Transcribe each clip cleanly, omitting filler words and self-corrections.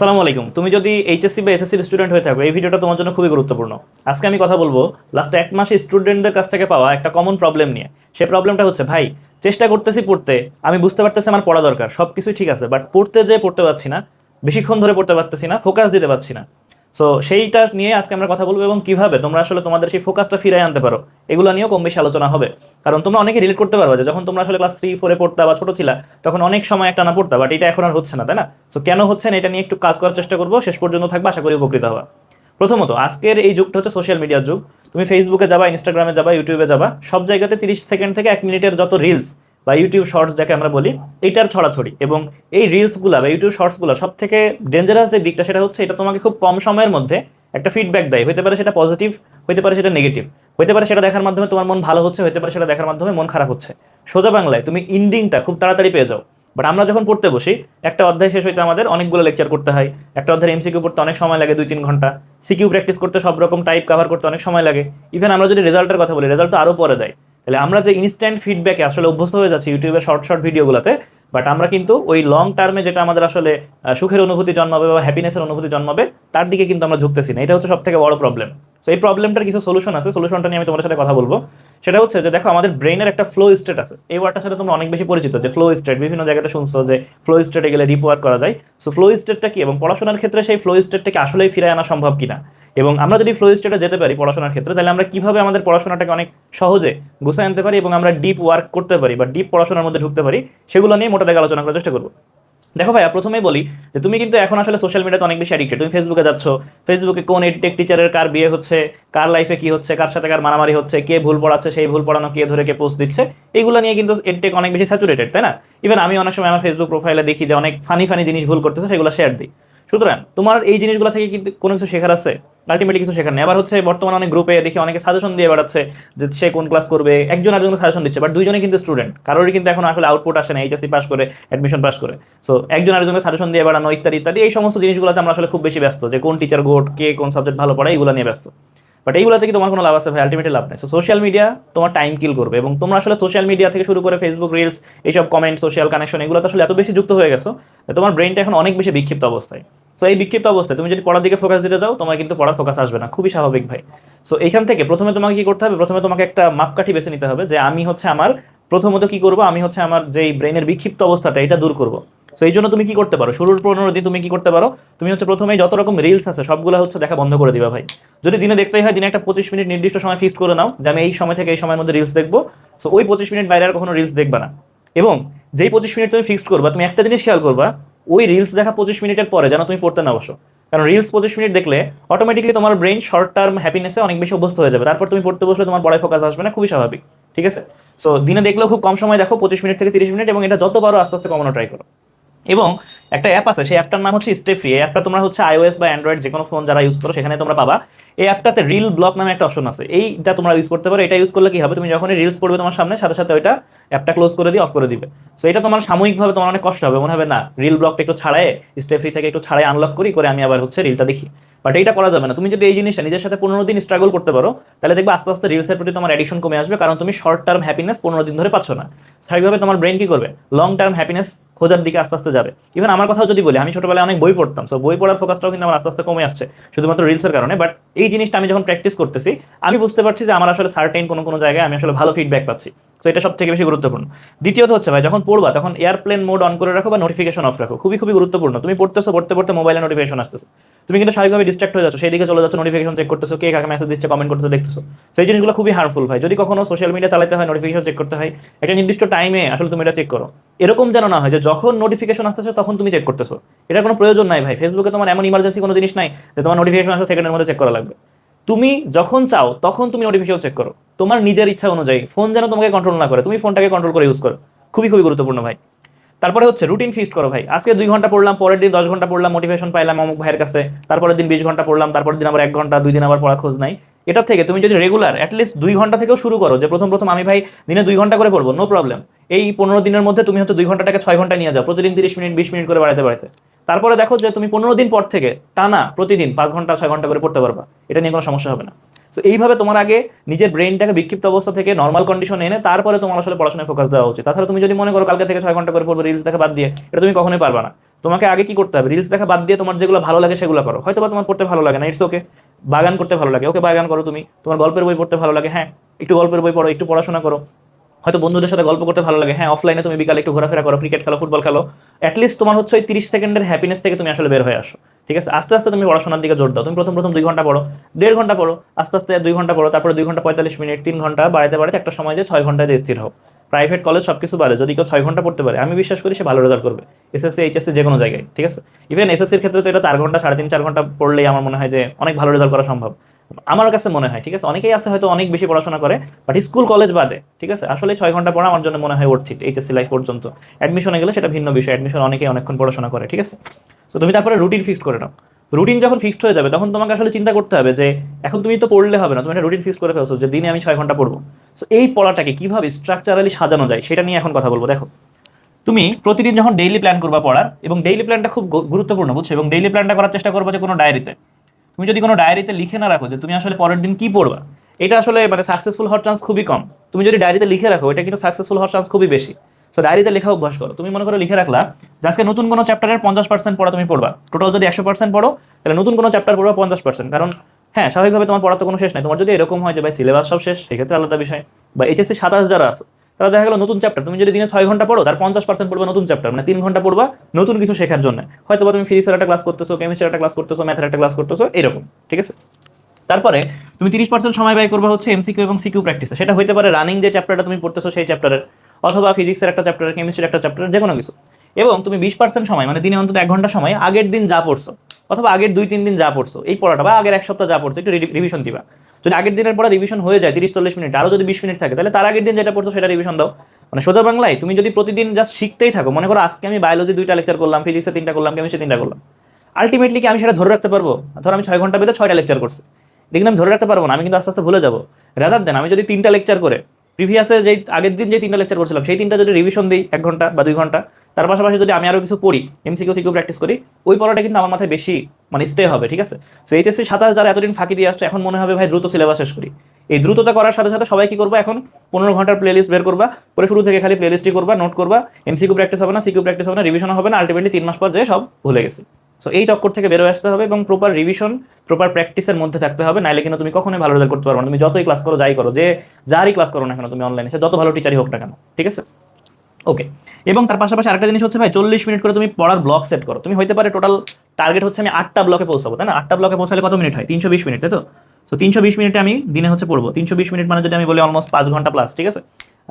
আসসালামু আলাইকুম। তুমি যদি এইচএসসি বা এসএসসি স্টুডেন্ট হয়ে থাকো, এই ভিডিওটা তোমার জন্য খুবই গুরুত্বপূর্ণ। আজকে আমি কথা বলবো লাস্ট এক মাসে স্টুডেন্টদের কাছ থেকে পাওয়া একটা কমন প্রবলেম নিয়ে। সেই প্রবলেমটা হচ্ছে, ভাই চেষ্টা করতেছি পড়তে, আমি বুঝতে পারতেছি আমার পড়া দরকার, সব কিছুই ঠিক আছে, বাট পড়তে যেয়ে পড়তে পারছি না, বেশিক্ষণ ধরে পড়তে পারতেছি না, ফোকাস দিতে পারছি না। সো সেইটা নিয়ে আজকে আমরা কথা বলবো এবং কিভাবে তোমরা আসলে তোমাদের সেই ফোকাসটা ফিরিয়ে আনতে পারো, এগুলো নিয়েও কম বেশি আলোচনা হবে। কারণ তোমরা অনেকে রিলেট করতে পারবে যে যখন তোমরা আসলে ক্লাস 3 4 পড়তা বা ছোট ছিলা, তখন অনেক সময় একটা না পড়তা, বাট এটা এখন আর হচ্ছে না, তাই না? সো কেন হচ্ছে না এটা নিয়ে একটু কাজ করার চেষ্টা করবো, শেষ পর্যন্ত থাকবে, আশা করি উপকৃত হওয়া। প্রথমত, আজকের এই যুগটা হচ্ছে সোশ্যাল মিডিয়ার যুগ। তুমি ফেসবুকে যাবা, ইনস্টাগ্রামে যাবা, ইউটিউবে যাবা, সব জায়গাতে 30 সেকেন্ড থেকে 1 মিনিটের যত রিলস বা ইউটিউব শর্টস যাকে আমরা বলি, এইটার ছড়াছড়ি। এবং এই রিলসগুলা বা ইউটিউব শর্টসগুলো সব থেকে ডেঞ্জারাস যে দিকটা সেটা হচ্ছে, এটা তোমাকে খুব কম সময়ের মধ্যে একটা ফিডব্যাক দেয়। হতে পারে সেটা পজিটিভ, হতে পারে সেটা নেগেটিভ, হতে পারে সেটা দেখার মাধ্যমে তোমার মন ভালো হচ্ছে, হতে পারে সেটা দেখার মাধ্যমে মন খারাপ হচ্ছে। সোজা বাংলায় তুমি ইন্ডিংটা খুব তাড়াতাড়ি পেয়ে যাও। বাট আমরা যখন পড়তে বসি, একটা অধ্যায় শেষ হইতে আমাদের অনেকগুলো লেকচার করতে হয়, একটা অধ্যায়ের এমসিকিউ পড়তে অনেক সময় লাগে 2 3 ঘন্টা, সিকিউ প্র্যাকটিস করতে সব রকম টাইপ কভার করতে অনেক সময় লাগে। ইভেন আমরা যদি রেজাল্টের কথা বলি, রেজাল্ট তো আরও পরে দেয়। তাহলে আমরা যে ইনস্ট্যান্ট ফিডব্যাকে আসলে অভ্যস্ত হয়ে যাচ্ছি ইউটিউবের শর্ট শর্ট ভিডিওগুলোতে, বাট আমরা কিন্তু ওই লং টার্মে যেটা আমাদের আসলে সুখের অনুভূতি জন্মাবে বা হ্যাপিনেসের অনুভূতি জন্মাবে, তার দিকে কিন্তু আমরা ঝুঁকতেছি না। এটা হচ্ছে সব থেকে বড় প্রবলেম। সো এই প্রবলেমটার কিছু সলিউশন আছে, সলিউশনটা নিয়ে আমি তোমাদের সাথে কথা বলবো। সেটা হচ্ছে যে, দেখো, আমাদের ব্রেনের একটা ফ্লো স্টেট আছে। এই ওয়ার্ডটার সাথে তোমরা অনেক বেশি পরিচিত, যে ফ্লো স্টেট বিভিন্ন জায়গাতে শুনছো যে ফ্লো স্টেটে গেলে ডিপ ওয়ার্ক করা যায়। সো ফ্লো স্টেটটা কি, এবং পড়াশোনার ক্ষেত্রে সেই ফ্লো স্টেটটাকে আসলেই ফিরে আনা সম্ভব কিনা, এবং আমরা যদি ফ্লো স্টেটে যেতে পারি পড়াশোনার ক্ষেত্রে, তাহলে আমরা কিভাবে আমাদের পড়াশোনাটাকে অনেক সহজে গুছিয়ে আনতে পারি এবং আমরা ডিপ ওয়ার্ক করতে পারি বা ডিপ পড়াশোনার মধ্যে ঢুকতে পারি, সেগুলো নিয়ে মোটা দাগে আলোচনা করার চেষ্টা করবো। দেখো ভাইয়া, প্রথমেই বলি যে তুমি কিন্তু এখন আসলে সোশ্যাল মিডিয়াতে অনেক বেশি অ্যাডিক্টেড। তুমি ফেসবুকে যাচ্ছ, ফেসবুকে কোন এডটেক টিচারের কার বিয়ে হচ্ছে, কার লাইফে কি হচ্ছে, কার সাথে কার মারামারি হচ্ছে, কে ভুল পড়াচ্ছে, সেই ভুল পড়ানো কে ধরে কে পোস্ট দিচ্ছে, এইগুলো নিয়ে কিন্তু এডটেক অনেক বেশি স্যাচুরেটেড, তাই না? ইভেন আমি অনেক সময় আমার ফেসবুক প্রোফাইলে দেখি যে অনেক ফানি ফানি জিনিস ভুল করতেছে, সেগুলো শেয়ার দিই। সুতরাং তোমার এই জিনিসগুলো থেকে কিন্তু কোনো কিছু শেখার আছে? আলটিমেটলি কিছু শেখার নেই। আবার হচ্ছে বর্তমানে অনেক গ্রুপে দেখি অনেকে সাজেশন দিয়ে বেড়াচ্ছে যে সে কোন ক্লাস করবে, একজন আরেকজনকে সাজেশন দিচ্ছে, বাট দুইজনে কিন্তু স্টুডেন্ট, কারোরই কিন্তু এখন আসলে আউটপুট আসে না এইচএসসি পাস করে, অ্যাডমিশন পাস করে। সো একজন আরেকজনকে সাজেশন দিয়ে বেড়ানো ইত্যাদি ইত্যাদি, এই সমস্ত জিনিসগুলোতে আমরা আসলে খুব বেশি ব্যস্ত, যে কোন টিচার গোট, কে কোন সাবজেক্ট ভালো পড়ায়, এগুলো নিয়ে ব্যস্ত। বাট এইগুলো থেকে তোমার কোনো লাভ আছে ভাই? আলটিমেটলি লাভ নেই। সো সোশ্যাল মিডিয়া তোমার টাইম কিল করবে, এবং তোমরা আসলে সোশ্যাল মিডিয়া থেকে শুরু করে ফেসবুক রিলস, এইসব কমেন্ট, সোশ্যাল কানেকশন, এগুলো তো আসলে এত বেশি যুক্ত হয়ে গেছো যে তোমার ব্রেনটা এখন অনেক বেশি বিক্ষিপ্ত অবস্থায়। সো এই বিক্ষিপ্ত অবস্থায় তুমি যদি পড়ার দিকে ফোকাস দিতে যাও, তোমার কিন্তু পড়ার ফোকাস আসবে না, খুবই স্বাভাবিক ভাই। সো এইখান থেকে প্রথমে তোমাকে কি করতে হবে? প্রথমে তোমাকে একটা মাপকাঠি বেছে নিতে হবে যে আমি হচ্ছে আমার প্রথমত কি করব, আমি হচ্ছে আমার যেই ব্রেনের বিক্ষিপ্ত অবস্থাটা এটা দূর করব। সো এই জন্য তুমি কি করতে পারো, শুরুর 15 দিন তুমি কি করতে পারো? তুমি হচ্ছে প্রথমেই যত রকম রিলস আছে সবগুলো হচ্ছে দেখা বন্ধ করে দিবা ভাই। যদি দিনে দেখতেই হয়, দিনে একটা 25 মিনিট নির্দিষ্ট সময় ফিক্স করে নাও যে আমি এই সময় থেকে এই সময়ের মধ্যে রিলস দেখবো। সো ওই 25 মিনিট বাইরে আর কখনো রিলস দেখবা না। এবং যেই 25 মিনিট তুমি ফিক্সড করবা, তুমি একটা জিনিস খেয়াল করবা, ওই রিলস দেখা 25 মিনিটের পরে যেন তুমি পড়তে না বসো। কারণ রিলস 25 মিনিট দেখলে অটোমেটিকলি তোমার ব্রেন শর্ট টার্ম হ্যাপিনেসে অনেক বেশি অভ্যস্ত হয়ে যাবে, তারপর তুমি পড়তে বসলে তোমার পড়ায় ফোকাস আসবে না, খুবই স্বাভাবিক। ঠিক আছে? সো দিনে দেখলেও খুব কম সময় দেখো, 25 মিনিট থেকে 30 মিনিট, এবং এটা যত পারো আস্তে আস্তে কমানো ট্রাই করো। এবং একটা অ্যাপ আছে, সেই অ্যাপটার নাম হচ্ছে স্টে ফ্রি। এই অ্যাপটা তোমরা হচ্ছে আইওএস বা অ্যান্ড্রয়েড যে কোনো ফোন যারা ইউজ করো সেখানে তোমরা পাবা। এই অ্যাপটাতে রিল ব্লক নামে একটা অপশন আছে, এইটা তোমরা ইউজ করতে পারো। এটা ইউজ করলে কি হবে, তুমি যখনই রিলস পড়বে তোমার সামনে, সাথে সাথে ওইটা অ্যাপটা ক্লোজ করে দিয়ে অফ করে দিবে। সো এটা তোমার সাময়িকভাবে তোমার অনেক কষ্ট হবে, মনে হবে না রিল ব্লকটা একটু ছাড়াই, স্টে ফ্রি থেকে একটু ছাড়াই আনলক করি, করে আমি আবার হচ্ছে রিলটা দেখি। বাট এইটা করা যাবে না। তুমি যদি এই জিনিসটা নিজের সাথে 15 দিন স্ট্রাগল করতে পারো, তাহলে দেখবে আস্তে আস্তে রিলসের প্রতি তোমার অ্যাডিকশন কমে আসবে, কারণ তুমি শর্ট টার্ম হ্যাপিনেস 15 দিন ধরে পাচ্ছ না। স্বাভাবিকভাবে তোমার ব্রেন কি করবে, লং টার্ম হ্যাপিনেস খোঁজার দিকে আস্তে আস্তে যাবে। ইভেন আমার কথাও যদি বলি, আমি ছোটবেলায় অনেক বই পড়তাম, সো বই পড়ার ফোকাসটাও কিন্তু আমার আস্তে আস্তে কমে আসছে শুধুমাত্র রিলসের কারণে। বাট এই জিনিসটা আমি যখন প্র্যাকটিস করতেছি, আমি বুঝতে পারছি যে আমার আসলে সার্টেন কোনো কোনো জায়গায় আমি আসলে ভালো ফিডব্যাক পাচ্ছি। সো এটা সব থেকে বেশি গুরুত্বপূর্ণ। দ্বিতীয়ত হচ্ছে ভাই, যখন পড়বা তখন এয়ারপ্লেন মোড অন করে রাখো বা নোটিফিকেশন অফ রাখো, খুবই খুবই গুরুত্বপূর্ণ। তুমি পড়তেছো, পড়তে পড়তে মোবাইলে নোটিফিকেশন আসতেছে, তুমি কিন্তু স্বাভাবিকভাবে ডিস্ট্রাক্ট হয়ে যাচ্ছ, সেই দিকে চলে যাচ্ছ, নোটিফিকেশন চেক করতেছো, কে কাকে মেসেজ দিচ্ছে, কমেন্ট করতেছো, দেখতেছো। সেই জিনিসগুলো খুবই হার্মফুল ভাই। যদি কখনো সোশ্যাল মিডিয়া চালাতে হয়, নোটিফিকেশন চেক করতে হয়, একটা নির্দিষ্ট টাইমে আসলে তুমি এটা চেক করো। এরকম যেন না হয় যে যখন নোটিফিকেশন আসতেছে তখন তুমি চেক করতেছো। এটার কোনো প্রয়োজন নাই ভাই। ফেসবুকে তোমার এমন ইমার্জেন্সি কোনো জিনিস নাই যে তোমার নোটিফিকেশন আসলে সেকেন্ডের মধ্যে চেক করা লাগবে। তুমি যখন চাও তখন তুমি নোটিফিকেশন চেক করো, তোমার নিজের ইচ্ছা অনুযায়ী। ফোন যেন তোমাকে কন্ট্রোল না করে, তুমি ফোনটাকে কন্ট্রোল করে ইউজ করো। খুবই খুবই গুরুত্বপূর্ণ ভাই। তারপরে হচ্ছে রুটিন ফিক্সড করো ভাই। আজকে 2 ঘন্টা পড়লাম, পরের দিন 10 ঘন্টা পড়লাম, মোটিভেশন পাইলাম অমুক ভাইয়ের কাছে, তারপরের দিন 20 ঘন্টা পড়লাম, তারপরের দিন আবার 1 ঘন্টা, 2 দিন আবার পড়া খোঁজ নাই। এটা থেকে তুমি যদি রেগুলার অ্যাটলিস্ট 2 ঘন্টা থেকেও শুরু করো, যে প্রথম প্রথম আমি ভাই দিনে 2 ঘন্টা করে পড়বো, নো প্রবলেম। এই 15 দিনের মধ্যে তুমি হচ্ছে 2 ঘন্টাটাকে 6 ঘন্টা নিয়ে যাও, প্রতিদিন 30 মিনিট 20 মিনিট করে বাড়াতে বাড়াতে। তারপরে দেখো যে তুমি 15 দিন পর থেকে টানা প্রতিদিন 5 ঘন্টা 6 ঘন্টা করে পড়তে পারবা, এটা নিয়ে কোনো সমস্যা হবে না। সো এইভাবে তোমার আগে নিজের ব্রেনটাকে বিক্ষিপ্ত অবস্থা থেকে নর্মাল কন্ডিশনে এনে তারপরে তোমার আসলে পড়াশোনায় ফোকাস দেওয়া উচিত। তাছাড়া তুমি যদি মনে করো কালকে থেকে 6 ঘন্টা করে পড়বো রিলস দেখা বাদ দিয়ে, এটা তুমি কখনোই পারবা না। তোমাকে আগে কি করতে হবে, রিলস দেখা বাদ দিয়ে তোমার যেগুলো ভালো লাগে সেগুলো করো। হয়তো বা তোমার পড়তে ভালো লাগে না, ইটস ওকে। বাগান করতে ভালো লাগে, ওকে বাগান করো। তুমি তোমার গল্পের বই পড়তে ভালো লাগে, হ্যাঁ একটু গল্পের বই পড়ো, একটু পড়াশোনা করো। হয়তো বন্ধুদের সাথে গল্প করতে ভালো লাগে, হ্যাঁ অফলাইনে তুমি বিকালে একটু ঘোরাফেরা করো, ক্রিকেট খেলো, ফুটবল খেলো। অ্যাটলিস্ট তোমার হচ্ছে ওই 30 সেকেন্ডের হ্যাপিনেস থেকে তুমি আসলে বের হয়ে আসো। ঠিক আছে, আস্তে আস্তে তুমি পড়াশোনার দিকে জোর দাও। তুমি প্রথম প্রথম 2 ঘন্টা পড়ো, 1.5 ঘন্টা পড়ো, আস্তে আস্তে 2 ঘন্টা পড়ো, তারপরে 2 ঘন্টা 45 মিনিট, 3 ঘন্টা, বাড়াতে বাড়াতে একটা সময় যে 6 ঘন্টায় যে স্থির হোক। প্রাইভেট কলেজ সবকিছু বাদে যদি কেউ 6 ঘন্টা পড়তে পারে, আমি বিশ্বাস করি সে ভালো রেজাল্ট করবে, এসএসসি এইচএসসি যে কোনো জায়গায়। ঠিক আছে, ইভেন এসএসসির ক্ষেত্রে তো এটা 4 ঘন্টা, 3.5 4 ঘন্টা পড়লেই আমার মনে হয় যে অনেক ভালো রেজাল্ট করা সম্ভব, আমার কাছে মনে হয়। ঠিক আছে, অনেকেই আছে হয়তো অনেক বেশি পড়াশোনা করে, বাট স্কুল কলেজ বাদে ঠিক আছে আসলে 6 ঘন্টা পড়া আমার জন্য মনে হয় ওর্থ ইট। এইচএসসি লাইফ পর্যন্ত অ্যাডমিশনে গেলে সেটা ভিন্ন বিষয়, অ্যাডমিশন অনেকেই অনেকক্ষণ পড়াশোনা করে। ঠিক আছে, তো তুমি তারপরে রুটিন ফিক্স করে নাও। রুটিন যখন ফিক্সড হয়ে যাবে তখন তোমাকে আসলে চিন্তা করতে হবে যে এখন তুমি তো পড়লে হবে না, তুমি একটা রুটিন ফিক্স করে ফেলছো যে দিনে আমি 6 ঘন্টা পড়বো। সো এই পড়াটাকে কিভাবে স্ট্রাকচারালি সাজানো যায় সেটা নিয়ে এখন কথা বলবো। দেখো, তুমি প্রতিদিন যখন ডেইলি প্ল্যান করবা পড়ার, এবং ডেইলি প্ল্যানটা খুব গুরুত্বপূর্ণ বুঝছো, এবং ডেইলি প্ল্যানটা করার চেষ্টা করবো যে কোনো ডায়েরিতে। তুমি যদি কোনো ডায়েরিতে লিখে না রাখো যে তুমি আসলে পরের দিন কি পড়বা, এটা আসলে মানে সাকসেসফুল হওয়ার চান্স খুবই কম। তুমি যদি ডায়েরিতে লিখে রাখো, এটা কিন্তু সাকসেসফুল হওয়ার চান্স খুবই বেশি। সো ডায়েরিতে লেখা অভ্যাস করো। তুমি মনে করো লিখে রাখলা যে আজকে নতুন কোনো চ্যাপ্টারের 50% পড়া তুমি পড়বা। টোটাল যদি 100% পড়ো, তাহলে নতুন কোনো চ্যাপ্টার পড়বা 50%। কারণ হ্যাঁ, স্বাভাবিকভাবে তোমার পড়া তো কোনো শেষ নাই। তোমার যদি এরকম হয় যে ভাই সিলেবাস সব শেষ, সেক্ষেত্রে আলাদা বিষয়। বা এইচএসসি 27 যারা আছে, তারা দেখা গেলো নতুন চ্যাপ্টার, তুমি যদি দিনে 6 ঘন্টা পড়ো, তার 50% পড়বে নতুন চ্যাপ্টার, মানে 3 ঘন্টা পড়বা নতুন কিছু শেখার জন্য। হয়তো তুমি ফিজিক্সের একটা ক্লাস করতেছো, কেমিস্ট্রির একটা ক্লাস করতেছো, ম্যাথের একটা ক্লাস করতেছো, এরকম। ঠিক আছে, তারপরে তুমি 30% সময় ব্যয় করবা হচ্ছে এমসিকিউ এবং সিকিউ প্র্যাকটিসে। সেটা হইতে পারে রানিং যে চ্যাপ্টারটা তুমি পড়তেছো সেই চ্যাপ্টারের, অথবা ফিজিক্সের একটা চ্যাপ্টারের, কেমিস্ট্রির একটা চ্যাপ্টারের, যে কোনো কিছু। এবং তুমি 20% সময়, মানে দিনে অন্তত 1 ঘন্টা সময় আগের দিন যা পড়ছো, অথবা আগের 2-3 দিন যা পড়ছো এই পড়াটা, বা আগের এক সপ্তাহ যা পড়ছো একটু রিভিশন দিবা। যদি আগের দিনের পড়া রিভিশন হয়ে যায় 30-40 মিনিট, আরও যদি 20 মিনিট থাকে, তাহলে তার আগের দিন যেটা পড়ছো সেটা রিভিশন দাও। মানে সোজা বাংলায় তুমি যদি প্রতিদিন জাস্ট শিখতেই থাকো, মনে করো আজকে আমি বায়োলজি 2টা লেকচার করলাম, ফিজিক্সে 3টা করলাম, কেমিস্ট্রি 3টা করলাম, আলটিমেটলি কি আমি সেটা ধরে রাখতে পারবো? ধরো আমি 6 ঘন্টা পেলে 6টা লেকচার করছি, এটা কিন্তু আমি ধরে রাখতে পারবো না, আমি কিন্তু আস্তে আস্তে ভুলে যাবো। রাদার দেন আমি যদি 3টা লেকচার করে প্রিভিয়াসে যেই আগের দিন যে 3টা লেকচার করছিলাম সেই 3টা যদি রিভিশন দিই 1 ঘন্টা বা 2 ঘন্টা, তার পাশাপাশি যদি আমি আরও কিছু পড়ি, এমসিকিউ সিকিউ প্র্যাকটিস করি, ওই পড়াটা কিন্তু আমার মাথায় বেশি মানে স্টে হবে। ঠিক আছে, সো এইচএসসি 27 যারা এতদিন ফাঁকি দিয়ে আসছে, এখন মনে হবে ভাই দ্রুত সিলেবাস শেষ করি। এই দ্রুততা করার সাথে সাথে সবাই কি করবো, এখন 15 ঘন্টার প্লেলিস্ট বের করবা, করে শুরু থেকে খালি প্লেলিস্টই করবা, নোট করবা, এমসিকিউ প্র্যাকটিস হবে না, সিকিউ প্র্যাকটিস হবে না, রিভিশন হবে না, আলটিমেটলি 3 মাস পর যে সব ভুলে গেছি। সো এই চক্কর থেকে বেরোয় আসতে হবে এবং প্রপার রিভিশন, প্রপার প্র্যাকটিসের মধ্যে থাকতে হবে, নাইলে কিন্তু তুমি কখনোই ভালো রেজাল্ট করতে পারবে না। তুমি যতই ক্লাস করো, যাই করো, যে যারই ক্লাস করো না কেন তুমি অনলাইনে, সে যত ভালো টিচারই হোক না কেন। ঠিক আছে, ওকে। এবং তার পাশাপাশি আরেকটা জিনিস হচ্ছে ভাই, 40 মিনিট করে তুমি পড়ার ব্লক সেট করো। তুমি হইতে পারে টোটাল টার্গেট হচ্ছে আমি 8টা ব্লকে পৌঁছাবো, তাই না? 8টা ব্লকে পৌঁছালে কত মিনিট হয়? 320 মিনিট, তাই তো? সো 320 মিনিটে আমি দিনে হচ্ছে পড়বো। 320 মিনিট মানে যদি আমি বলি অলমোস্ট 5 ঘন্টা প্লাস। ঠিক আছে,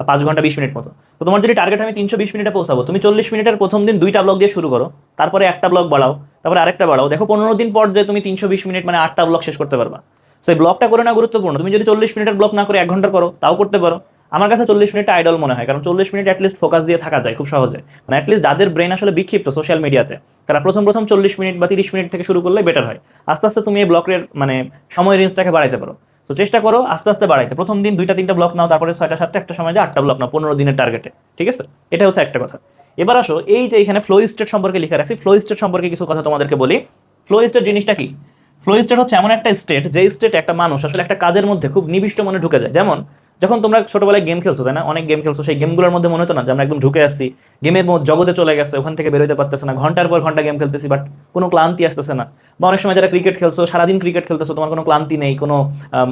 5 ঘন্টা 20 মিনিট মতো। তো তোমার যদি টার্গেট আমি 320 মিনিটে পৌঁছাবো, তুমি 40 মিনিটের প্রথম দিন 2টা ব্লক দিয়ে শুরু করো, তারপরে একটা ব্লক বাড়াও, তারপরে আরেকটা বাড়াও। দেখো 15 দিন পর যে তুমি 320 মিনিট মানে 8টা ব্লক শেষ করতে পারবা। সেই ব্লকটা করে না গুরুত্বপূর্ণ। তুমি যদি 40 মিনিটের ব্লক না করে 1 ঘন্টা করো, তাও করতে পারো। আমার কাছে 40 মিনিটটা আইডল মনে হয়, কারণ 40 মিনিট অ্যাটলিস্ট ফোকাস দিয়ে থাকা যায় খুব সহজে। মানে অ্যাটলিস্ট যাদের ব্রেন আসলে বিক্ষিপ্ত সোশ্যাল মিডিয়াতে, তারা প্রথম প্রথম 40 মিনিট বা 30 মিনিট থেকে শুরু করলে বেটার হয়। আস্তে আস্তে তুমি এই ব্লকের মানে সময় রেঞ্জটাকে বাড়াইতে পারো। তো চেষ্টা করো আস্তে আস্তে বাড়াইতে। প্রথম দিন 2টা 3টা ব্লক নাও, তারপরে 6টা 7টা, একটা সময় যে 8টা ব্লক নাও 15 দিনের টার্গেটে। ঠিক আছে, এটা হচ্ছে একটা কথা। এবার আসো এই যে এখানে ফ্লো স্টেট সম্পর্কে লিখে রাখছি, ফ্লো স্টেট সম্পর্কে কিছু কথা তোমাদেরকে বলি। ফ্লো স্টেট জিনিসটা কি? ফ্লো স্টেট হচ্ছে এমন একটা স্টেট, যে স্টেট একটা মানুষ আসলে একটা কাজের মধ্যে খুব নিবিষ্ট মনে ঢুকে যায়। যেমন যখন তোমরা ছোটবেলায় গেম খেলছো, তাই না? অনেক গেম খেলছো, সেই গেমগুলোর মধ্যে মনে হতো না যে আমরা একদম ঢুকে আসছি, গেমের জগতে চলে গেছে, ওখান থেকে বেরোতে পারতেছে না, ঘন্টার পর ঘন্টা গেম খেলতেছি, বাট কোনো ক্লান্তি আসতেছে না। বা অনেক সময় যারা ক্রিকেট খেলছো, সারাদিন ক্রিকেট খেলতেছো, তোমার কোনো ক্লান্তি নেই, কোনো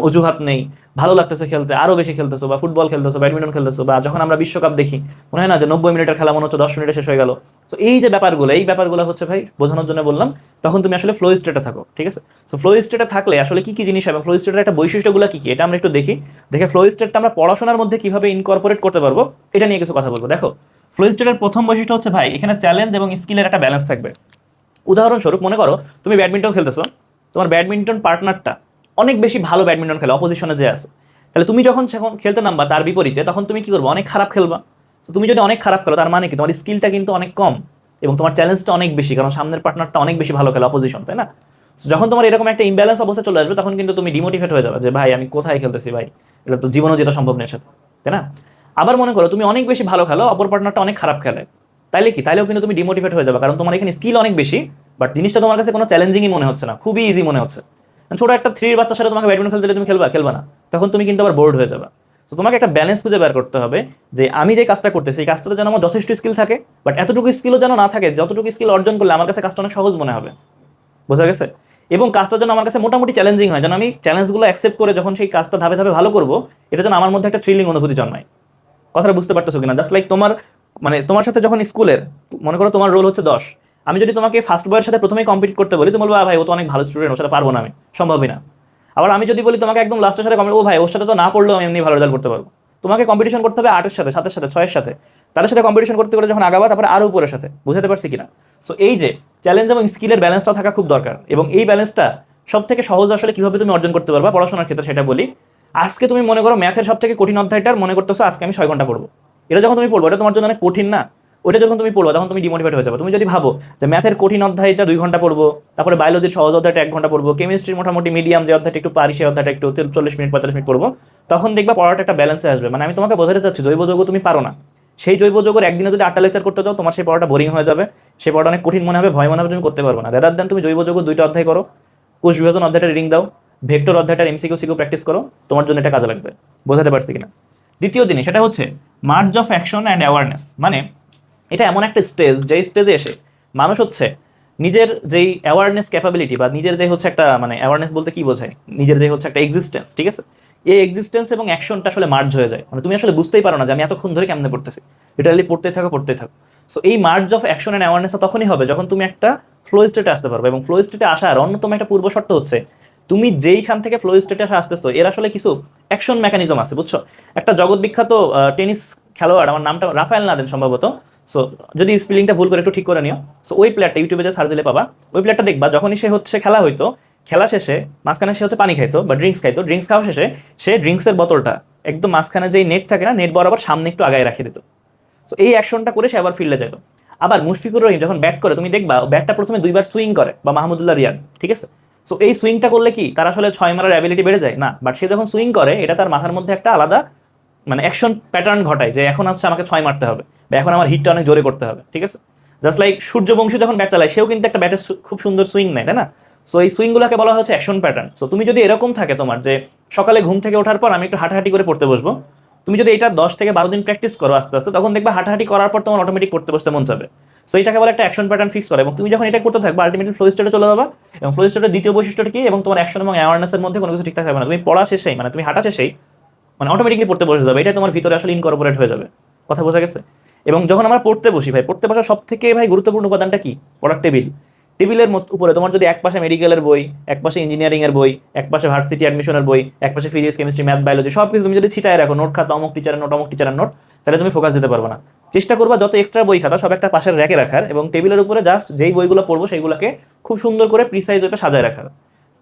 অজুহাত নেই, ভালো লাগতেছে খেলতে, আরো বেশি খেলতেছো, বা ফুটবল খেলতেছো, ব্যাডমিন্টন খেলতেছো, বা যখন আমরা বিশ্বকাপ দেখি মনে হয় না যে 90 মিনিটের খেলা মনে হচ্ছে 10 মিনিটে শেষ হয়ে গেল। তো এই যে ব্যাপারগুলো, এই ব্যাপারগুলো হচ্ছে ভাই বোঝানোর জন্য বললাম, তখন তুমি আসলে ফ্লো স্টেটে থাকো। ঠিক আছে, সো ফ্লো স্টেটে থাকলে আসলে কি কি জিনিস এবং ফ্লো স্টেটের একটা বৈশিষ্ট্যগুলো কি কি, এটা আমরা একটু দেখি। দেখে ফ্লো স্টেটটা আমরা পড়াশোনার মধ্যে কিভাবে ইনকর্পোরেট করতে পারবো, এটা নিয়ে কিছু কথা বলবো। দেখো, ফ্লো স্টেটের প্রথম বৈশিষ্ট্য হচ্ছে ভাই, এখানে চ্যালেঞ্জ এবং স্কিলের একটা ব্যালেন্স থাকবে। উদাহরণস্বরূপ মনে করো তুমি ব্যাডমিন্টন খেলতেছো, তোমার ব্যাডমিন্টন পার্টনারটা অনেক বেশি ভালো ব্যাডমিন্টন খেলে, অপোজিশনে যে আছে, তাহলে তুমি যখন খেলতে নামবা তার বিপরীতে, তখন তুমি কি করবো? অনেক খারাপ খেলবা। তো তুমি যদি অনেক খারাপ খেলো, তার মানে কি তোমার স্কিলটা কিন্তু অনেক কম এবং তোমার চ্যালেঞ্জটা অনেক বেশি, কারণ সামনের পার্টনারটা অনেক বেশি ভালো খেলে, অপোজিশন, তাই না? So যখন তোমার এরকম একটা ইমব্যালেন্স অবস্থা চলে আসবে, তখন কিন্তু তুমি ডিমোটিভেট হয়ে যাবে যে ভাই আমি কোথায় খেলতেছি ভাই, এটা তো জীবনও যেটা সম্ভব নেই সাথে, তাই না? আবার মনে করো তুমি অনেক বেশি ভালো খেলো, অপর পার্টনারটা অনেক খারাপ খেলে, তাইলে কি? তাইলেও কিন্তু তুমি ডিমোটিভেট হয়ে যাবে, কারণ তোমার এখানে স্কিল অনেক বেশি, বাট জিনিসটা তোমার কাছে কোনো চ্যালেঞ্জিংই মনে হচ্ছে না, খুবই ইজি মনে হচ্ছে। ছোট একটা 3 বাচ্চার সাথে তোমাকে ব্যাডমিন্টন খেলতে দিলে তুমি খেলবা না, তখন তুমি কিন্তু আবার বোর্ড হয়ে যাবে। তো তোমাকে একটা ব্যালেন্স খুঁজে বের করতে হবে যে আমি যে কাজটা করতেছি এই কাজটাতে যেন আমার যথেষ্ট স্কিল থাকে, বাট এতটুকু স্কিলও যেন না থাকে যতটুকু স্কিল অর্জন করলে আমার কাছে কাজটা অনেক সহজ মনে হবে। বোঝা গেছে? এবং কাজটা যেন আমার কাছে মোটামুটি চ্যালেঞ্জিং হয়, যেন আমি চ্যালেঞ্জগুলো অ্যাকসেপ্ট করে যখন সেই কাজটা ধাপে ধাপে ভালো করবো, এটা যেন আমার মধ্যে একটা থ্রিলিং অনুভূতি জন্মায়। কথাটা বুঝতে পারতেছো কিনা? জাস্ট লাইক তোমার মানে তোমার সাথে যখন স্কুলের, মনে করো তোমার রোল হচ্ছে 10, আমি যদি তোমাকে ফার্স্ট বয়ের সাথে প্রথমেই কম্পিট করতে বলি, তুমি বলবো ভাই ও তো অনেক ভালো স্টুডেন্ট, ওর সাথে পারবো না, আমি সম্ভবই না। আবার আমি যদি বলি তোমাকে একদম লাস্টের সাথে ও ভাই ওর সাথে তো না পড়লেও আমি এমনি ভালো রেজাল্ট করতে পারবো, তোমাকে কম্পিটিশন করতে হবে 8-এর সাথে, 7-এর সাথে, 6-এর সাথে, তাদের সাথে কম্পিটিশন করতে করে যখন আগাবা তারপরে আরো উপরের সাথে। বুঝতে পারছি কিনা? সো এই যে চ্যালেঞ্জ এবং স্কিলের ব্যালেন্সটা থাকা খুব দরকার, এবং এই ব্যালেন্সটা সব থেকে সহজ আসলে কিভাবে তুমি অর্জন করতে পারবা পড়াশোনার ক্ষেত্রে সেটা বলি। আজকে তুমি মনে করো ম্যাথের সব থেকে কঠিন অধ্যায়টার মনে করতেছো আজকে আমি 6 ঘন্টা পড়বো, এটা যখন তুমি পড়বো এটা তোমার জন্য অনেক কঠিন না? ওইটা যখন তুমি পড়বো তখন তুমি ডিমোটিভেট হয়ে যাবে। তুমি যদি ভাবো যে ম্যাথের কঠিন অধ্যায়টা 2 ঘন্টা পড়বো, তারপরে বায়োলজির সহজ অধ্যায়টা 1 ঘন্টা পড়বো, কেমিস্ট্রির মোটামুটি মিডিয়াম যে অধ্যায়টা একটু পারি সেই অধ্যায়টা একটু 40 মিনিট 45 মিনিট পড়বো, তখন দেখবা পড়াটা একটা ব্যালেন্সে আসবে। মানে আমি তোমাকে বোঝাতে চাচ্ছি জৈব যৌগ তুমি পারো না, সেই জৈব যৌগের একদিনে যদি 8টা লেকচার করতে যাও তোমার সেই পড়াটা বোরিং হয়ে যাবে, সেই পড়াটা অনেক কঠিন মনে হবে, ভয় মনে হবে, তুমি করতে পারবে না। রেদার দেন তুমি জৈব যৌগ 2টা অধ্যায় করো, কোষ বিভাজন অধ্যায়টা রিডিং দাও, ভেক্টর অধ্যায়টার এমসিকিউ সিকিউ প্র্যাকটিস করো, তোমার জন্য এটা কাজে লাগবে। বোঝাতে পারছি কিনা? দ্বিতীয় জিনিস সেটা হচ্ছে merge of action and awareness. মানে এটা এমন একটা স্টেজ যে স্টেজে এসে মানুষ হচ্ছে নিজের যেই অ্যাওয়ারনেস ক্যাপাবিলিটি বা নিজের যে হচ্ছে একটা মানে অ্যাওয়ারনেস বলতে কি বোঝায়, নিজের যে হচ্ছে একটা এক্সিস্টেন্স, ঠিক আছে, এই এক্সিস্টেন্স এবং অ্যাকশনটা আসলে মার্জ হয়ে যায়। মানে তুমি আসলে বুঝতেই পারো না যে আমি এতক্ষণ ধরে কেমনে পড়তেছি, লিটারালি পড়তেই থাকো। সো এই merge of action and awareness তখনই হবে যখন তুমি একটা ফ্লো স্টেটে আসতে পারবে, এবং ফ্লো স্টেটে আসার অন্যতম একটা পূর্ব শর্ত হচ্ছে তুমি যেইখান থেকে ফ্লো স্টেটে আসতেছো এর আসলে কিছু অ্যাকশন মেকানিজম আছে, বুঝছো? একটা জগৎ বিখ্যাত টেনিস খেলোয়াড়, আমার নামটা রাফায়েল নাদেল সম্ভবত, সো যদি স্পেলিংটা ভুল করে একটু ঠিক করে নিও। সো ওই প্লেয়ারটা ইউটিউবে যে সার্চ দিলে পাবা, ওই প্লেয়ারটা দেখবা যখনই সে হচ্ছে খেলা হইতো, খেলা শেষে মাঝখানে সে হচ্ছে পানি খাইতো বা ড্রিঙ্কস খাইতো, ড্রিঙ্কস খাওয়া শেষে সে ড্রিঙ্কসের বোতলটা একদম মাঝখানে যেই নেট থাকে না, নেট বরাবর সামনে একটু আগায় রাখে দিত। সো এই অ্যাকশনটা করে সে আবার ফিল্ডে যেত। আবার মুশফিকুর রহিম যখন ব্যাট করে তুমি দেখবা ব্যাটটা প্রথমে 2বার সুইং করে, বা মাহমুদুল্লাহ রিয়াদ, ঠিক আছে। সো এই সুইংটা করলে কি তার আসলে 6 মারার অ্যাবিলিটি বেড়ে যায় না, বাট সে যখন সুইং করে এটা তার মাথার মধ্যে একটা আলাদা মানে অ্যাকশন প্যাটার্ন ঘটায় যে এখন হচ্ছে আমাকে 6 মারতে হবে বা এখন আমার হিটটা অনেক জোরে করতে হবে, ঠিক আছে। জাস্ট লাইক সূর্যবংশী যখন ব্যাট চালায় সেও কিন্তু একটা ব্যাটের খুব সুন্দর সুইং নেয়, তাই না? সো এই সুইংগুলোকে বলা হচ্ছে অ্যাকশন প্যাটার্ন। সো তুমি যদি এরকম থাকে তোমার যে সকালে ঘুম থেকে ওঠার পর আমি একটু হাঁটাহাঁটি করে পড়তে বসবো, তুমি যদি এটা 10 থেকে 12 দিন প্র্যাকটিস করো আস্তে আস্তে, তখন দেখবা হাঁটাহাঁটি করার পর তোমার অটোমেটিক পড়তে বসতে মন যাবে। সো এটাকে বলে একটা অ্যাকশন প্যাটার্ন ফিক্স করা, এবং তুমি যখন এটা করতে থাকবে আলটিমেটলি ফ্লো স্টেটে চলে যাবে। এবং ফ্লো স্টেটের দ্বিতীয় বৈশিষ্ট্যটা কি, এবং তোমার অ্যাকশন এবং অ্যাওয়ারনেসের মধ্যে কোনো কিছু ঠিকঠাক থাকবে না, তুমি পড়া শেষেই মানে তুমি হাঁটা শেষেই মানে অটোমেটিকলি পড়তে বসে যাবে, এটা তোমার ভিতরে আসলে ইনকর্পোরেট হয়ে যাবে। কথা বোঝা গেছে? এবং যখন আমরা পড়তে বসি ভাই, পড়তে বসার সব থেকে ভাই গুরুত্বপূর্ণ উপাদানটা কি? পড়ার টেবিল। টেবিলের উপরে তোমার যদি এক পাশে মেডিকেলের বই, এক পাশে ইঞ্জিনিয়ারিং এর বই, এক পাশে ভার্সিটি অ্যাডমিশনের বই, এক পাশে ফিজিক্স কেমিস্ট্রি ম্যাথ বায়োলজি সব কিছু তুমি যদি ছিটায় রাখো, নোট খাতা অমুক টিচারের নোট অমুক টিচারের নোট, তাহলে তুমি ফোকাস দিতে পারবে না। চেষ্টা করবা যত এক্সট্রা বই খাতা সব একটা পাশের র্যাকে রাখার, এবং টেবিলের উপরে জাস্ট যেই বইগুলো পড়বো সেইগুলোকে খুব সুন্দর করে প্রিসাইজ ওটা সাজায় রাখার।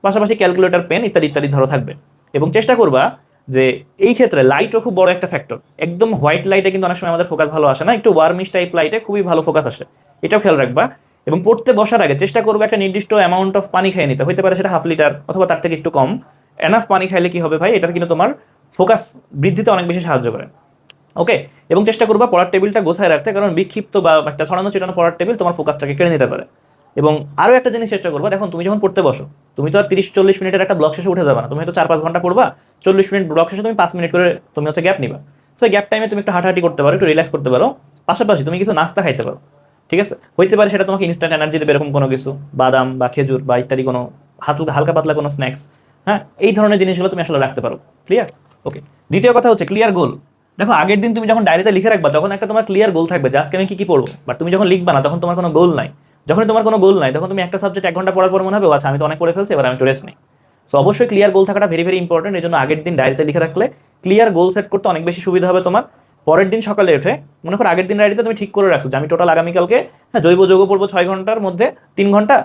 পাশাপাশি ক্যালকুলেটর, পেন ইত্যাদি ইত্যাদি ধরো থাকবে। এবং চেষ্টা করবা যে এই ক্ষেত্রে লাইটও খুব বড় একটা ফ্যাক্টর। একদম হোয়াইট লাইটে কিন্তু অনেক সময় আমাদের ফোকাস ভালো আসে না, একটু ওয়ার্মিশ টাইপ লাইটে খুবই ভালো ফোকাস আসে, এটাও খেয়াল রাখবা। এবং পড়তে বসার আগে চেষ্টা করবে একটা নির্দিষ্ট অ্যামাউন্ট অফ পানি খেয়ে নিতে, হইতে পারে সেটা ½ লিটার অথবা তার থেকে একটু কম। এনাফ পানি খাইলে কি হবে ভাই, এটা কিন্তু তোমার ফোকাস বৃদ্ধিতে অনেক বেশি সাহায্য করে। ওকে। এবং চেষ্টা করবা পড়ার টেবিলটা গোছায় রাখতে, কারণ বিক্ষিপ্ত বা একটা ছড়ানো ছিটানো পড়ার টেবিল তোমার ফোকাসটাকে কেড়ে নিতে পারে। এবং আরও একটা জিনিস চেষ্টা করবা, দেখুন তুমি যখন পড়তে বসো তুমি তো আর 30-40 মিনিটের একটা ব্লক শেষে উঠে যাবে না, তুমি হয়তো 4-5 ঘন্টা পড়বা, 40 মিনিট ব্লক শেষে তুমি 5 মিনিট করে তুমি হচ্ছে গ্যাপ নিবা। সো গ্যাপ টাইমে তুমি একটু হাঁটাহাঁটি করতে পারো, একটু রিল্যাক্স করতে পারো, পাশাপাশি তুমি কিছু নাস্তা খাইতে পারো, ঠিক আছে। হইতে পারে সেটা তোমাকে ইনস্ট্যান্ট এনার্জি দেবে এরকম কোনো কিছু, বাদাম বা খেজুর বা ইত্যাদি কোনো হালকা পাতলা কোনো স্ন্যাক্স। হ্যাঁ, এই ধরনের জিনিসগুলো তুমি আসলে রাখতে পারো। ক্লিয়ার? ওকে। দ্বিতীয় কথা হচ্ছে ক্লিয়ার গোল। দেখো আগের দিন তুমি যখন ডায়েরিতে লিখে রাখবা তখন একটা তোমার ক্লিয়ার গোল থাকবে যে আজকে আমি কি কি পড়বো, বাট তুমি যখন লিখবা না তখন তোমার কোনো গোল নাই। যখনই তোমার কোনো গোল নাই তখন তুমি একটা সাবজেক্ট 1 ঘন্টা পড়ার পর মনে হবে আচ্ছা আমি তো অনেক পড়ে ফেলছি, এবার আমি একটু রেস্ট নিই। সো অবশ্যই ক্লিয়ার গোল থাকাটা ভেরি ভেরি ইম্পর্টেন্ট। এই জন্য আগের দিন ডায়েরিতে লিখে রাখলে ক্লিয়ার গোল সেট করতে অনেক বেশি সুবিধা হবে তোমার। পরের দিন সকালে উঠে মনে করো আগের দিন ডায়েরিতে তুমি ঠিক করে রাখছো যে আমি টোটাল আগামীকালকে হ্যাঁ জৈব যৌগ পড়বো 6 ঘন্টার মধ্যে 3 ঘন্টা,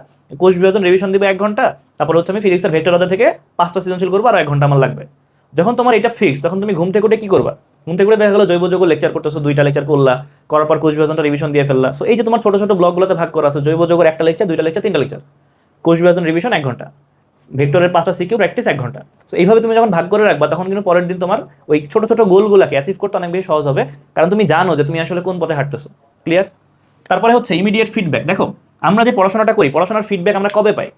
কোষ বিভাজন রিভিশন দিব 1 ঘন্টা, তারপর হচ্ছে আমি ফিজিক্সের ভেক্টর অধ্যায় থেকে 5টা সৃজনশীল করবো আর 1 ঘন্টা আমার লাগবে। যখন তোমার এটা ফিক্স তখন তুমি ঘুম থেকে উঠে কি করবা? ঘুম থেকে উঠে দেখা গেলো জৈব যৌগ লেকচার করতেছো, 2টা লেকচার করলা, করার পর কোষ বিভাজনটা রিভিশন দিয়ে ফেললা। সো এই যে তোমার ছোট ছোট ব্লকগুলোতে ভাগ করা আছে, জৈব যৌগের 1টা লেকচার, 2টা লেকচার, 3টা লেকচার, কোষ বিভাজন রিভিশন 1 ঘন্টা, ভেক্টরের 5টা সিকিউ প্র্যাকটিস 1 ঘন্টা। সো এইভাবে তুমি যখন ভাগ করে রাখবা তখন কিন্তু পরের দিন তোমার ওই ছোট ছোট গোলগুলোকে অ্যাচিভ করতে অনেক বেশি সহজ হবে, কারণ তুমি জানো যে তুমি আসলে কোন পথে হাঁটতেছো। ক্লিয়ার? তারপরে হচ্ছে ইমিডিয়েট ফিডব্যাক। দেখো আমরা যে পড়াশোনাটা করি পড়াশোনার ফিডব্যাক আমরা কবে পাই?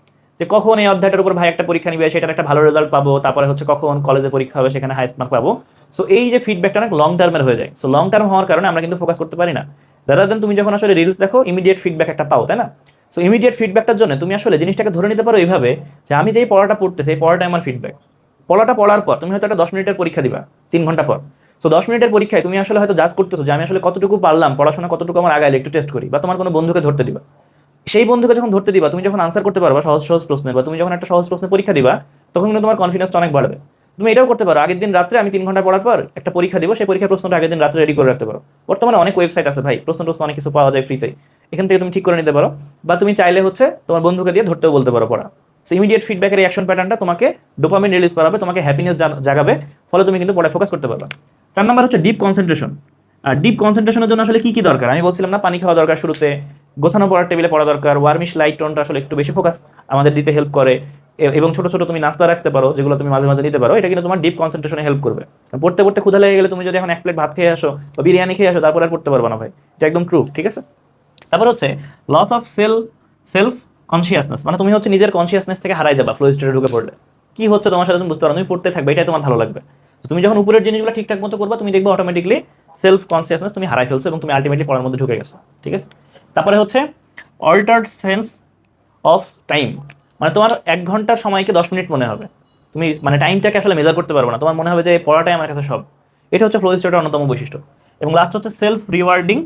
যে কখন এই অধ্যায়টার উপর ভাই একটা পরীক্ষা নিবে, সেটার একটা ভালো রেজাল্ট পাবো, তারপরে হচ্ছে কখন কলেজে পরীক্ষা হবে সেখানে হাইস্ট মার্ক পাবো। সো এই যে ফিডব্যাকটা অনেক লং টার্মের হয়ে যায়। সো লং টার্ম হওয়ার কারণে আমরা কিন্তু ফোকাস করতে পারি না। রাদার দেন তুমি যখন আসলে রিলস দেখো ইমিডিয়েট ফিডব্যাক একটা পাও, তাই না? সো ইমিডিয়েট ফিডব্যাকটার জন্য তুমি আসলে জিনিসটাকে ধরে নিতে পারো এইভাবে যে আমি যেই পড়াটা পড়তেছি এই পড়াটা আমার ফিডব্যাক। পড়াটা পড়ার পর তুমি হয়তো একটা 10 মিনিটের পরীক্ষা দিবা 3 ঘন্টা পর। সো 10 মিনিটের পরীক্ষায় তুমি আসলে হয়তো জাজ করতেছো যে আমি আসলে কতটুকু পারলাম, পড়াশোনা কতটুকু আমার আগাইলে একটু টেস্ট করি, বা তোমার কোনো বন্ধুকে ধরতে দিবা। সেই বন্ধুকে যখন ধরতে দিবা, তুমি যখন আনসার করতে পারবা সহজ সহজ প্রশ্নের, বা তুমি যখন একটা সহজ প্রশ্নের পরীক্ষা দিবা, তখন কিন্তু তোমার কনফিডেন্সটা অনেক বাড়বে। তুমি এটাও করতে পারো, আগের দিন রাত্রে আমি 3 ঘন্টা পড়ার পর একটা পরীক্ষা দিব, সেই পরীক্ষার প্রশ্নটা আগের দিন রাত্রে রেডি করে রাখতে পারো। বর্তমানে অনেক ওয়েবসাইট আছে ভাই, প্রশ্ন অনেক কিছু পাওয়া যায় ফ্রিতে, এখান থেকে তুমি ঠিক করে নিতে পারো। বা তুমি চাইলে হচ্ছে তোমার বন্ধুকে দিয়ে ধরতেও বলতে পারো পড়া। সো ইমিডিয়েট ফিডব্যাকের এই অ্যাকশন প্যাটার্নটা তোমাকে ডোপামিন রিলিজ করাবে, তোমাকে হ্যাপিনেস জাগাবে, ফলে তুমি কিন্তু পড়ায় ফোকাস করতে পারবে। 4 নম্বর হচ্ছে ডিপ কনসেন্ট্রেশন। আর ডিপ কনসেন্ট্রেশনের জন্য আসলে কি কি দরকার আমি বলছিলাম না, পানি খাওয়া দরকার শুরুতে, গোছানো পড়ার টেবিলে পড়া দরকার, ওয়ার্মিশ লাইট টোনটা আসলে একটু বেশি ফোকাস আমাদের দিতে হেল্প করে, এবং ছোট ছোট তুমি নাস্তা রাখতে পারো যেগুলো তুমি মাঝে মাঝে নিতে পারো, এটা কিন্তু তোমার ডিপ কনসেন্ট্রেশনে হেল্প করবে। পড়তে পড়তে ক্ষুধা লেগে গেলে তুমি যদি এখন 1 প্লেট ভাত খেয়ে আসো বা বিরিয়ানি খেয়ে আসো, তারপর আর পড়তে পারবে না ভাই, এটা একদম ট্রু, ঠিক আছে? তারপর হচ্ছে লস অফ সেলফ কনসিয়াসনেস, মানে তুমি হচ্ছে নিজের কনসিয়াসনেস থেকে হারাই যাবা ফ্লো স্টেটে ঢুকে পড়লে। কি হচ্ছে তোমার সাথে তুমি বুঝতে পারো, তুমি পড়তে থাকবে, এটাই তোমার ভালো লাগবে। তো তুমি যখন উপরের জিনিসগুলো ঠিকঠাক মতো করবা, তুমি দেখবে অটোমেটিকলি সেলফ কনসিয়াসনেস তুমি হারাই ফেলছো এবং তুমি আলটিমেটলি পড়ার মধ্যে ঢুকে গেছো, ঠিক আছে? তারপরে হচ্ছে অল্টার্ড সেন্স অফ টাইম, মানে তোমার 1 ঘন্টার সময়কে 10 মিনিট মনে হবে। তুমি মানে টাইমটাকে আসলে মেজার করতে পারবে না, তোমার মনে হবে যে পড়াটাই আমার কাছে সব। এটা হচ্ছে ফ্লো স্টেটের অন্যতম বৈশিষ্ট্য। এবং লাস্ট হচ্ছে সেলফ রিওয়ার্ডিং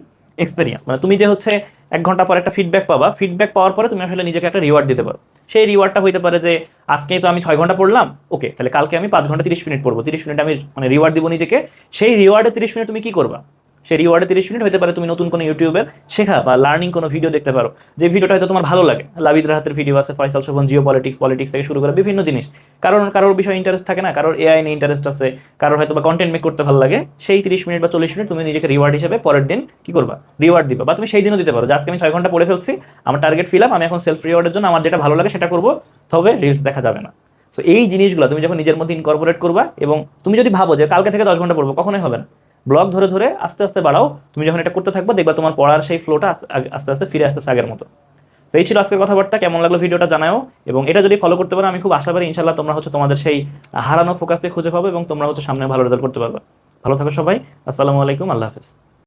এক্সপেরিয়েন্স, মানে তুমি যে হচ্ছে 1 ঘন্টা পর একটা ফিডব্যাক পাবা, ফিডব্যাক পাওয়ার পরে তুমি আসলে নিজেকে একটা রিওয়ার্ড দিতে পারো। সেই রিওয়ার্ডটা হইতে পারে যে আজকে তো আমি 6 ঘন্টা পড়লাম, ওকে তাহলে কালকে আমি 5 ঘন্টা 30 মিনিট পড়বো, 30 মিনিট আমি মানে রিওয়ার্ড দিব নিজেকে। সেই রিওয়ার্ডে 30 মিনিট তুমি কি করবা, সেই রিওয়ার্ডে 30 মিনিট হতে পারে তুমি নতুন কোনো ইউটিউবের শেখা বা লার্নিং কোনো ভিডিও দেখতে পারো, যে ভিডিওটা হয়তো তোমার ভালো লাগে। লাবিদ রাহাতের ভিডিও আছে, ফয়সাল শোভন জিও পলিটিক্স থেকে শুরু করে বিভিন্ন জিনিস। কারোর বিষয়ে ইন্টারেস্ট থাকে না, কারোর এআই নিয়ে ইন্টারেস্ট আছে, কারোর হয়তো বা কন্টেন্ট মেক করতে ভালো লাগে। সেই 30 মিনিট বা 40 মিনিট তুমি নিজেকে রিওয়ার্ড হিসেবে পরের দিন কি করবা, রিওয়ার্ড দিবা। বা তুমি সেই দিনও দিতে পারো যে আজকে আমি 6 ঘন্টা পড়ে ফেলছি, আমার টার্গেট ফিল আপ, আমি এখন সেলফ রিওয়ার্ডের জন্য আমার যেটা ভালো লাগে সেটা করবো, তবে রিলস দেখা যাবে না। সো এই জিনিসগুলো তুমি যখন নিজের মধ্যে ইনকর্পোরেট করবা, এবং তুমি যদি ভাবো যে কালকে থেকে 10 ঘন্টা পড়বো, কখনোই হবে না। ব্লক ধরে ধরে আস্তে আস্তে বাড়াও, তুমি যখন এটা করতে থাকবে দেখবা তোমার পড়ার সেই ফ্লোটা আস্তে আস্তে ফিরে আসতেছে আগের মতো। তো এই ছিল আজকের কথাবার্তা, কেমন লাগলো ভিডিওটা জানাও। এবং এটা যদি ফলো করতে পারো, আমি খুব আশা করি ইনশাল্লাহ তোমরা হচ্ছে তোমাদের সেই হারানো ফোকাসকে খুঁজে পাবে এবং তোমরা হচ্ছে সামনে ভালো রেজাল্ট করতে পারবে। ভালো থাকো সবাই, আসসালামু আলাইকুম, আল্লাহ হাফেজ।